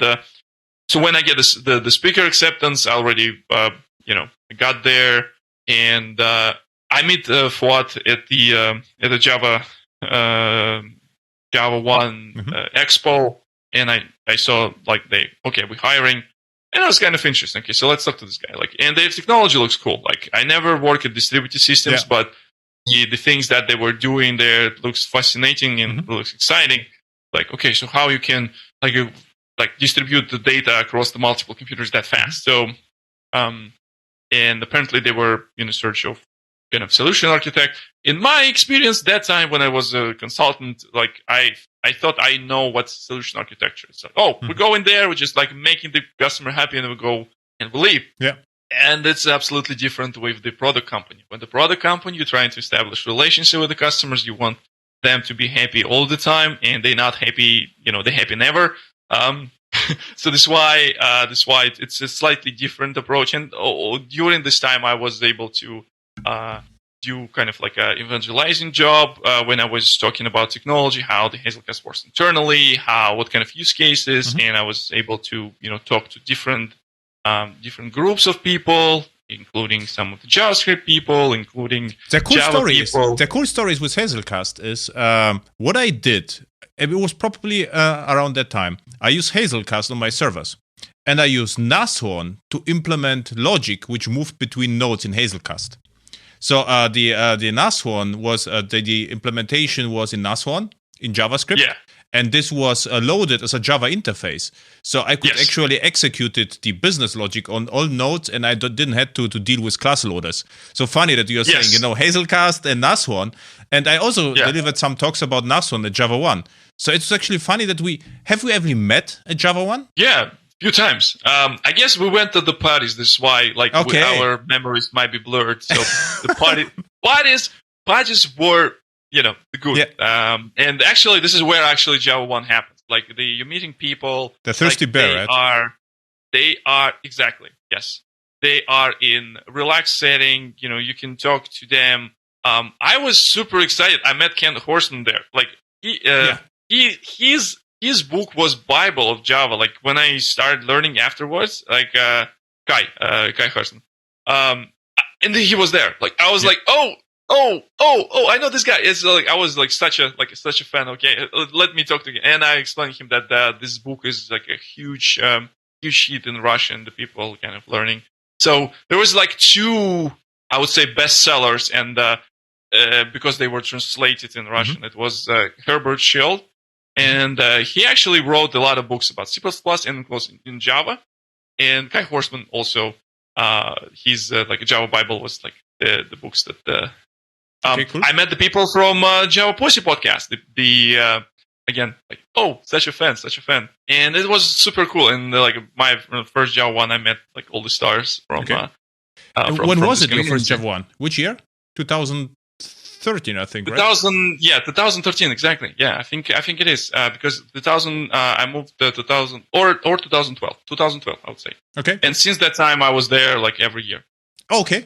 so when I get the speaker acceptance, I already got there, and I meet Fuad at the Java one expo, and I saw like we're hiring. And it was kind of interesting. Okay, so let's talk to this guy. And the technology looks cool. I never work at distributed systems, but the things that they were doing there looks fascinating and looks exciting. Okay, so how you can distribute the data across the multiple computers that fast? So, and apparently they were in search of kind of solution architect. In my experience, that time when I was a consultant, I thought I know what's solution architecture. It's we go in there, we're just making the customer happy, and we go and we leave. Yeah. And it's absolutely different with the product company. When the product company, you're trying to establish relationship with the customers, you want them to be happy all the time, and they're not happy, they're happy never. So this is why it's a slightly different approach. And during this time, I was able to do kind of like a evangelizing job when I was talking about technology, how the Hazelcast works internally, what kind of use cases, and I was able to talk to different groups of people including some of the JavaScript people, including the cool Java stories. people. The cool stories with Hazelcast is what I did. It was probably around that time. I used Hazelcast on my servers, and I used Nashorn to implement logic which moved between nodes in Hazelcast. So the Nashorn was the implementation was in Nashorn in JavaScript. Yeah. And this was loaded as a Java interface. So I could actually execute the business logic on all nodes, and I didn't have to deal with class loaders. So funny that you're saying, Hazelcast and Nashorn. And I also delivered some talks about Nashorn at Java 1. So it's actually funny that we ever met at Java 1? Yeah, few times. I guess we went to the parties. This is why our memories might be blurred. So the parties were good. Yeah. And actually, this is where Java 1 happens. Like you're meeting people. The thirsty bear, right? They are exactly, yes. They are in relaxed setting. You can talk to them. I was super excited. I met Ken Horstman there. Like his book was Bible of Java. Like when I started learning afterwards, like Kai Horstman. And he was there. Like I was like, oh, I know this guy. It's like I was like such a fan. Okay, let me talk to him. And I explained to him that this book is like a huge hit in Russian. The people kind of learning. So there was like two, I would say, bestsellers, and because they were translated in Russian, it was Herbert Schild, and he actually wrote a lot of books about C++ and in Java. And Kai Horstman also, his like Java Bible was like the books that. Okay, cool. I met the people from Java Pussy podcast. The again, like, such a fan, and it was super cool. And like my first Java 1, I met like all the stars from. Okay. When was it your first Java 1? Which year? 2013, I think. 2013 exactly. Yeah, I think it is because 2000. I moved to 2000 or 2012. 2012, I would say. Okay. And since that time, I was there like every year. Okay.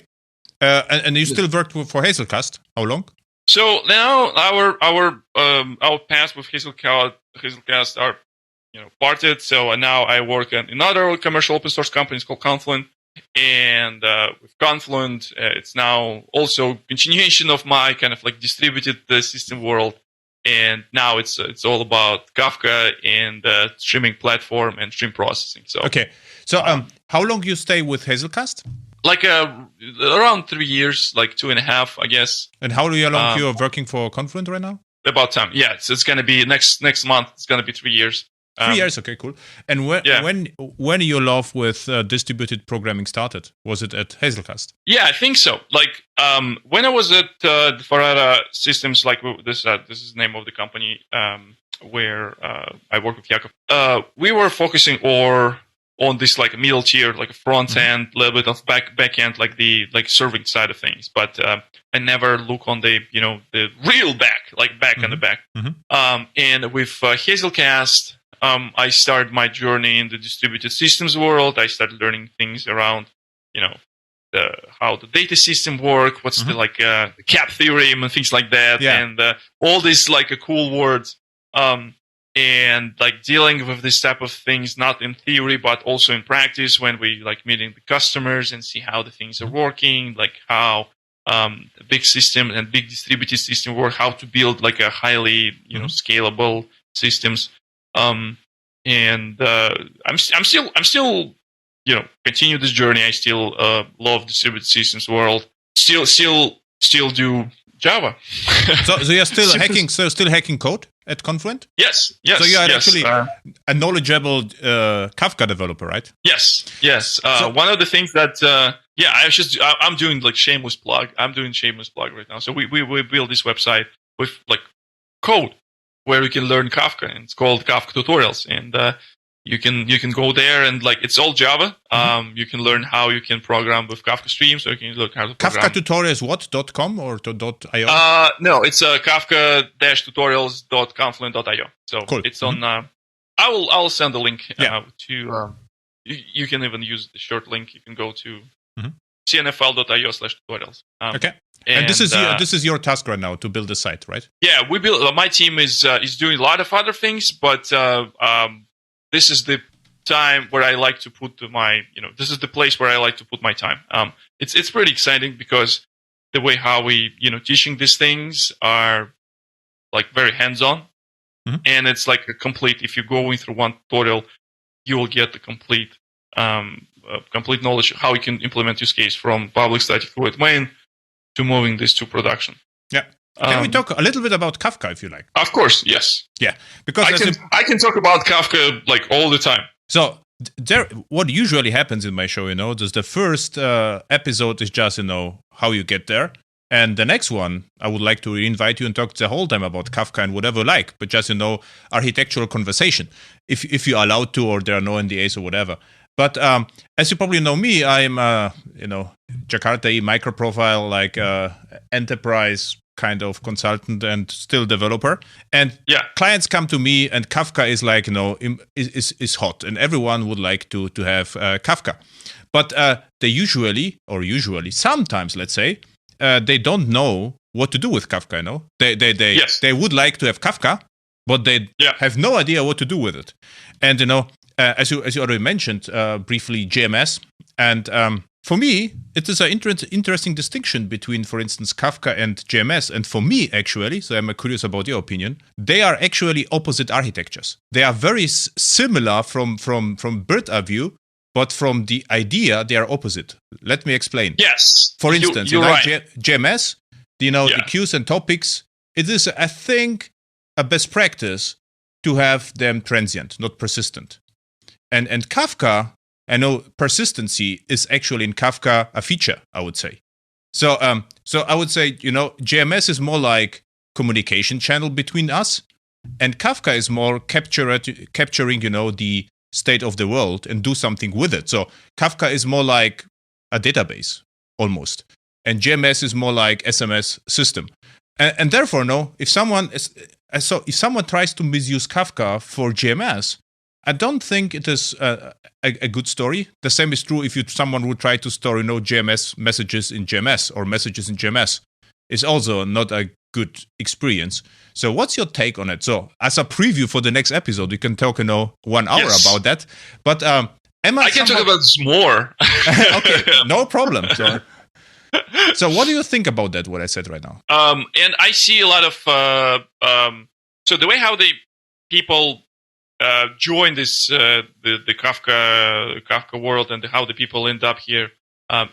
And you still worked for Hazelcast? How long? So now our paths with Hazelcast are parted. So now I work in another commercial open source company. It's called Confluent, and with Confluent, it's now also continuation of my kind of like distributed system world. And now it's all about Kafka and streaming platform and stream processing. So okay. So how long you stay with Hazelcast? Like around 3 years, like 2.5, I guess. And how long you're working for Confluent right now? About time, yeah. It's going to be next month. It's going to be 3 years. 3 years, okay, cool. And when your love with distributed programming started? Was it at Hazelcast? Yeah, I think so. Like when I was at Farada Systems, like this is the name of the company where I work with Yakov. We were focusing on this like middle tier, like a front end, a little bit of back end, like the serving side of things. But I never look on the the real back on the back. And with Hazelcast, I started my journey in the distributed systems world. I started learning things around how the data system work, what's the cap theorem and things like that, and all these like cool words. And like dealing with this type of things, not in theory, but also in practice when we like meeting the customers and see how the things are working, like how the big system and big distributed system work, how to build like a highly, scalable systems. And I'm still, continue this journey. I still love distributed systems world. Still do Java. so you're still hacking. So still hacking code at Confluent? Yes. So you are actually a knowledgeable Kafka developer, right? Yes. One of the things that I'm doing like shameless plug. I'm doing shameless plug right now. So we build this website with like code where you can learn Kafka, and it's called Kafka Tutorials, and you can go there and like it's all Java. You can learn how you can program with Kafka streams, or you can learn how to program. Kafka Tutorials what? .com or .io? No, it's Kafka-tutorials.confluent.io. So cool. It's on. I'll send the link to. You can even use the short link. You can go to cnfl.io/tutorials. Okay. And this is your task right now to build a site, right? Yeah, we build. My team is doing a lot of other things, but this is the time where I like to put my, this is the place where I like to put my time. It's pretty exciting because the way how we, teaching these things are like very hands-on, and it's like a complete. If you're going through one tutorial, you will get the complete knowledge of how you can implement use case from public static void main to moving this to production. Yeah. Can we talk a little bit about Kafka, if you like? Of course, yes. Yeah, because I can talk about Kafka like all the time. So what usually happens in my show, just the first episode is just, how you get there. And the next one, I would like to invite you and talk the whole time about Kafka and whatever you like, but just, architectural conversation, if you're allowed to, or there are no NDAs or whatever. But as you probably know me, I'm, Jakarta micro profile, like enterprise kind of consultant and still developer. And clients come to me, and Kafka is like, is hot, and everyone would like to have Kafka. But they usually, sometimes, let's say, they don't know what to do with Kafka. They would like to have Kafka, but they have no idea what to do with it. And as you already mentioned briefly, JMS. And for me, it is an interesting distinction between, for instance, Kafka and JMS. And for me, actually, so I'm curious about your opinion, they are actually opposite architectures. They are very similar from bird-eye view, but from the idea, they are opposite. Let me explain. Yes. For instance, you're right. JMS, the queues and topics, it is, I think, a best practice to have them transient, not persistent. And Kafka, I know persistency is actually in Kafka a feature, I would say. So I would say, JMS is more like communication channel between us, and Kafka is more capturing, the state of the world and do something with it. So Kafka is more like a database almost, and JMS is more like SMS system. And therefore, if someone tries to misuse Kafka for JMS, I don't think it is a good story. The same is true if someone would try to store, JMS messages in JMS or messages in JMS. It's also not a good experience. So what's your take on it? So as a preview for the next episode, we can talk, 1 hour about that. But I can talk about this more. Okay, no problem. So what do you think about that, what I said right now? And I see a lot of... so the way how people... join this the Kafka world and how the people end up here.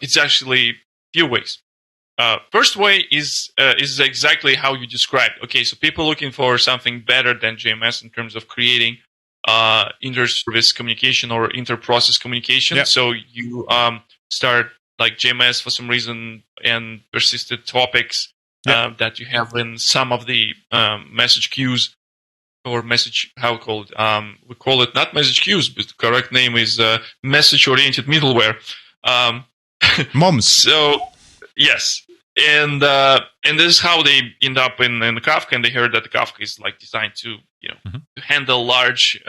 It's actually few ways. First way is exactly how you described. Okay, so people looking for something better than JMS in terms of creating inter-service communication or inter-process communication. Yeah. So you start like JMS for some reason and persisted topics that you have in some of the message queues. Or message, how we call it? We call it not message queues, but the correct name is message-oriented middleware. MOMS. So yes, and this is how they end up in Kafka. And they heard that Kafka is like designed to to handle large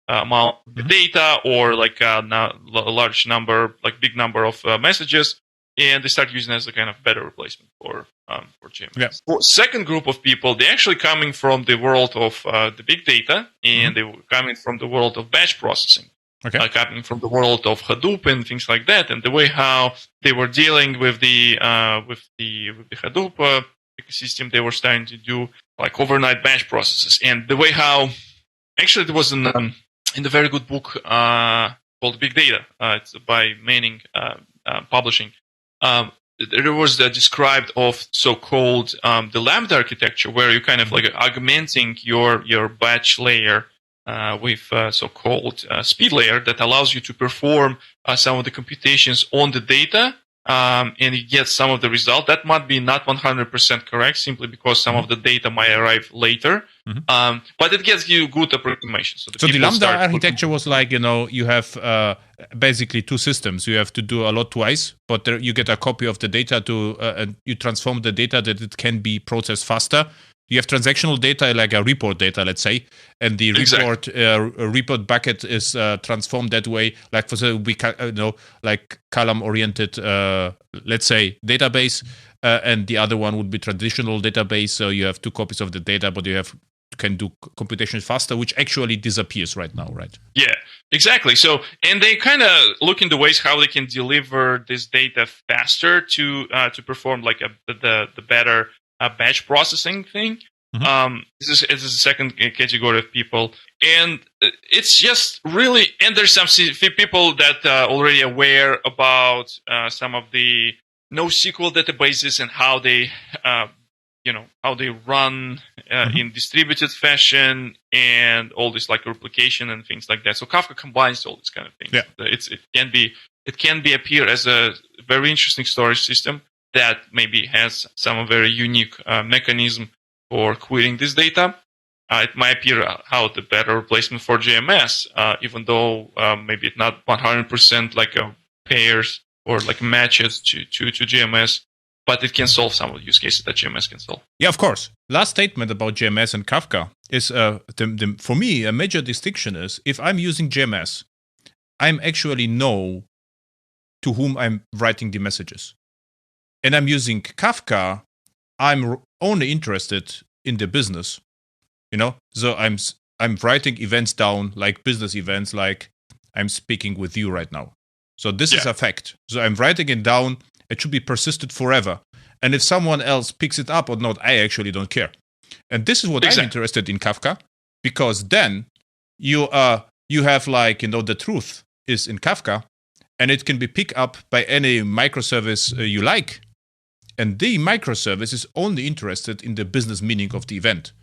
amount of data or like a large number, like big number of messages. And they start using it as a kind of better replacement for JMS. Yeah. For second group of people, they're actually coming from the world of the big data, and they were coming from the world of batch processing. Okay. Coming from the world of Hadoop and things like that, and the way how they were dealing with the Hadoop ecosystem, they were starting to do like overnight batch processes, and the way how actually there was in the very good book called Big Data. It's by Manning Publishing. There was described of so-called the Lambda architecture, where you kind of like augmenting your batch layer with so-called speed layer that allows you to perform some of the computations on the data, and you get some of the result. That might be not 100% correct, simply because some of the data might arrive later. But it gives you good approximation. So the Lambda architecture was like, you have basically two systems. You have to do a lot twice, but you get a copy of the data and you transform the data that it can be processed faster. You have transactional data, like a report data, let's say, and the report bucket is transformed that way, like for like column-oriented, let's say, database, and the other one would be traditional database. So you have two copies of the data, but you have can do computation faster, which actually disappears right now, right? Yeah, exactly. So, and they kind of look into ways how they can deliver this data faster to perform like the better batch processing thing. This is the second category of people, and it's just really, and there's some people that are already aware about some of the NoSQL databases and how they how they run in distributed fashion and all this like replication and things like that. So Kafka combines all these kind of things. Yeah. It can be appear as a very interesting storage system that maybe has some very unique mechanism for querying this data. It might appear how the better replacement for GMS, even though maybe it's not 100% like pairs or like matches to GMS, but it can solve some of the use cases that GMS can solve. Yeah, of course. Last statement about GMS and Kafka is, for me, a major distinction is if I'm using GMS, I'm actually know to whom I'm writing the messages. And I'm using Kafka, I'm only interested in the business, So I'm writing events down like business events, like I'm speaking with you right now. So this is a fact. So I'm writing it down. It should be persisted forever. And if someone else picks it up or not, I actually don't care. And this is what I'm interested in Kafka, because then you have like, the truth is in Kafka, and it can be picked up by any microservice you like. And the microservice is only interested in the business meaning of the event,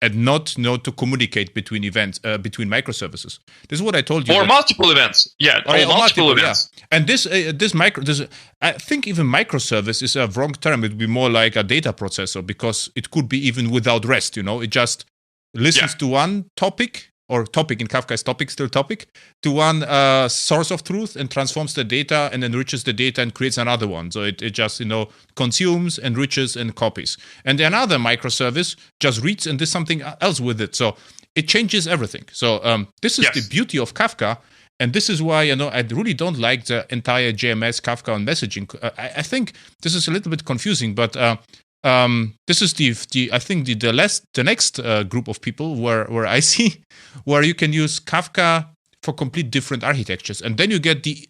and not to communicate between events, between microservices. This is what I told you. Or multiple events. Yeah, or multiple events. Yeah. And this I think even microservice is a wrong term. It would be more like a data processor, because it could be even without rest, It just listens to one topic, or topic in Kafka is topic, still topic, to one source of truth and transforms the data and enriches the data and creates another one. So it just, consumes, enriches, and copies. And another microservice just reads and does something else with it. So it changes everything. So this is the beauty of Kafka. And this is why, I really don't like the entire JMS, Kafka, and messaging. I think this is a little bit confusing, but this is the next group of people where I see where you can use Kafka for complete different architectures, and then you get the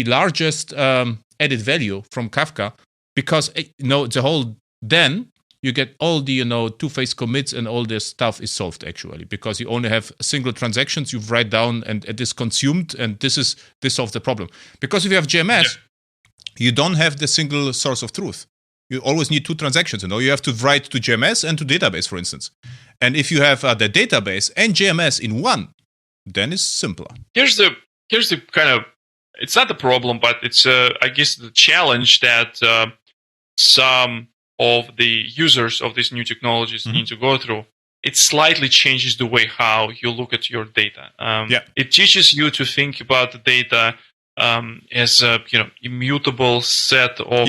largest added value from Kafka, because the whole, then you get all the two-phase commits and all this stuff is solved actually, because you only have single transactions you write down and it is consumed, and this solves the problem. Because if you have JMS, you don't have the single source of truth. You always need two transactions. You have to write to JMS and to database, for instance. And if you have the database and JMS in one, then it's simpler. Here's the kind of, it's not the problem, but it's I guess the challenge that some of the users of these new technologies need to go through. It slightly changes the way how you look at your data. It teaches you to think about the data as a immutable set of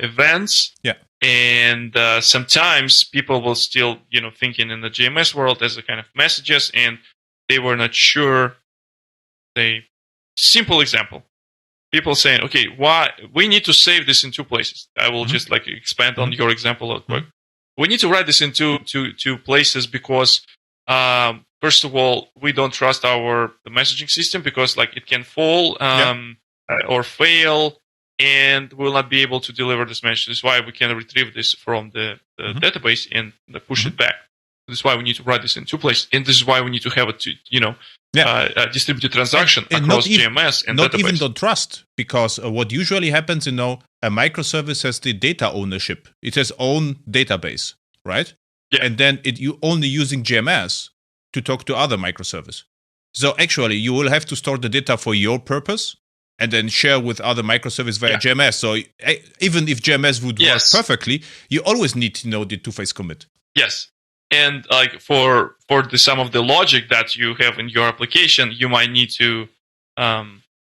events. And sometimes people will still thinking in the GMS world as a kind of messages, and they were not sure. Simple example: people saying, "Okay, why we need to save this in two places?" I will just like expand on your example real quick. We need to write this in two places because first of all, we don't trust the messaging system, because like it can fall or fail, and we'll not be able to deliver this message. This is why we can retrieve this from the database and push it back. This is why we need to write this in two places, and this is why we need to have a distributed transaction across GMS and not database. Even don't trust, because what usually happens, a microservice has the data ownership. It has own database, right? And then you only using GMS to talk to other microservice. So actually, you will have to store the data for your purpose and then share with other microservice via GMS. So even if GMS would work perfectly, you always need to know the two-phase commit. Yes. And like for some of the logic that you have in your application, you might need to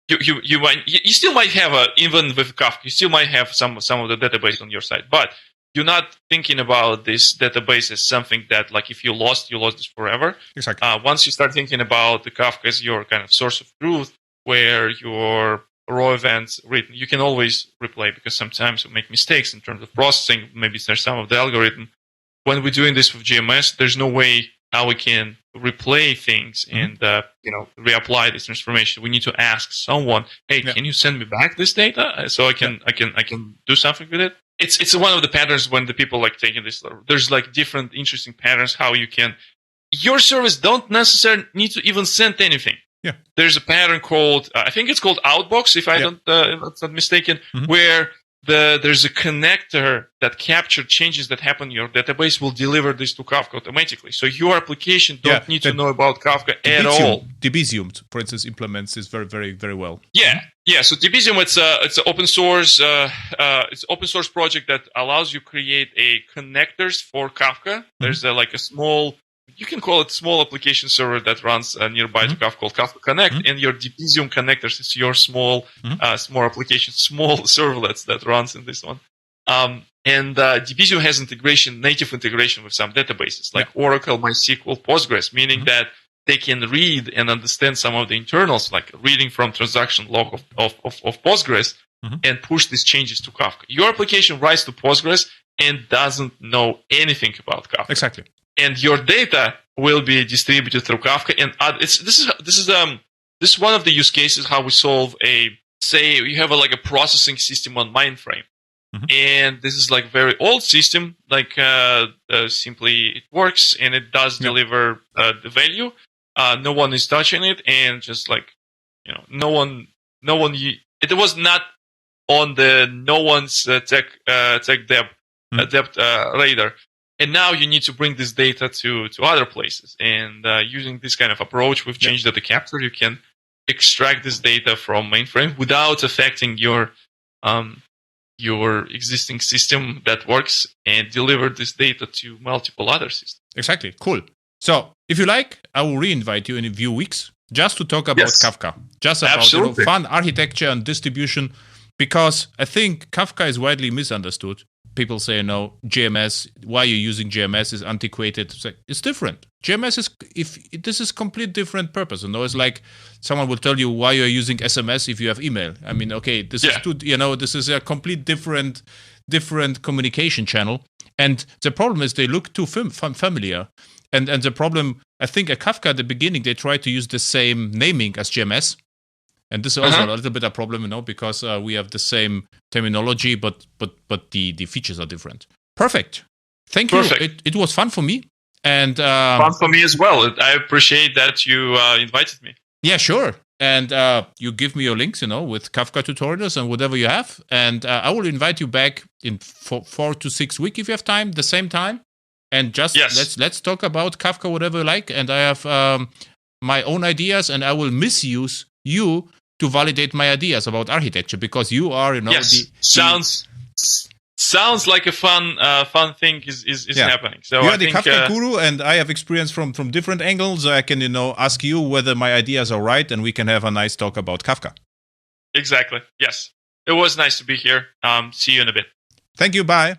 you still might have even with Kafka, you still might have some of the database on your side, but you're not thinking about this database as something that, like, if you lost this forever. Exactly. Once you start thinking about the Kafka as your kind of source of truth, where your raw events written, you can always replay, because sometimes you make mistakes in terms of processing. Maybe there's some of the algorithm, when we're doing this with GMS, there's no way how we can replay things and reapply this transformation. We need to ask someone, "Hey, can you send me back this data so I can do something with it?" It's one of the patterns when the people like taking this. There's like different interesting patterns how you can. Your service don't necessarily need to even send anything. Yeah. There's a pattern called I think it's called Outbox if I'm not mistaken, where there's a connector that captures changes that happen in your database will deliver this to Kafka automatically. So your application don't need to know about Kafka at all. Debezium, for instance, implements this very, very, very well. Yeah. So Debezium, it's an open source project that allows you create a connectors for Kafka. There's like a small, you can call it small application server that runs nearby to Kafka called Kafka Connect, and your Debezium connectors is your small application, small servlets that runs in this one. And Debezium has native integration with some databases like Oracle, MySQL, Postgres, meaning that they can read and understand some of the internals, like reading from transaction log of Postgres, and push these changes to Kafka. Your application writes to Postgres and doesn't know anything about Kafka. Exactly. And your data will be distributed through Kafka. And this is one of the use cases how we solve say you have a processing system on mainframe, and this is like very old system. Like simply it works and it does deliver the value. No one is touching it, and just like no one. It was not on no one's tech debt radar. And now you need to bring this data to other places. And using this kind of approach with change data capture, you can extract this data from mainframe without affecting your existing system that works and deliver this data to multiple other systems. Exactly. Cool. So if you like, I will re-invite you in a few weeks just to talk about Kafka. Just about fun architecture and distribution, because I think Kafka is widely misunderstood. People say, GMS, why you're using GMS is antiquated. It's different. GMS this is complete different purpose. It's like someone will tell you why you're using SMS if you have email. I mean, okay, this is a complete different communication channel. And the problem is they look too familiar. And the problem, I think at Kafka at the beginning, they tried to use the same naming as GMS. And this is also a little bit a problem, because we have the same terminology, but the features are different. Perfect. Thank you. It was fun for me. And fun for me as well. I appreciate that you invited me. Yeah, sure. And you give me your links, with Kafka tutorials and whatever you have. And I will invite you back in 4 to 6 weeks if you have time, the same time. And just let's talk about Kafka, whatever you like. And I have my own ideas, and I will misuse you to validate my ideas about architecture, because you are, sounds like a fun thing is happening. So you are the Kafka guru, and I have experience from different angles. So I can, ask you whether my ideas are right, and we can have a nice talk about Kafka. Exactly. Yes. It was nice to be here. See you in a bit. Thank you. Bye.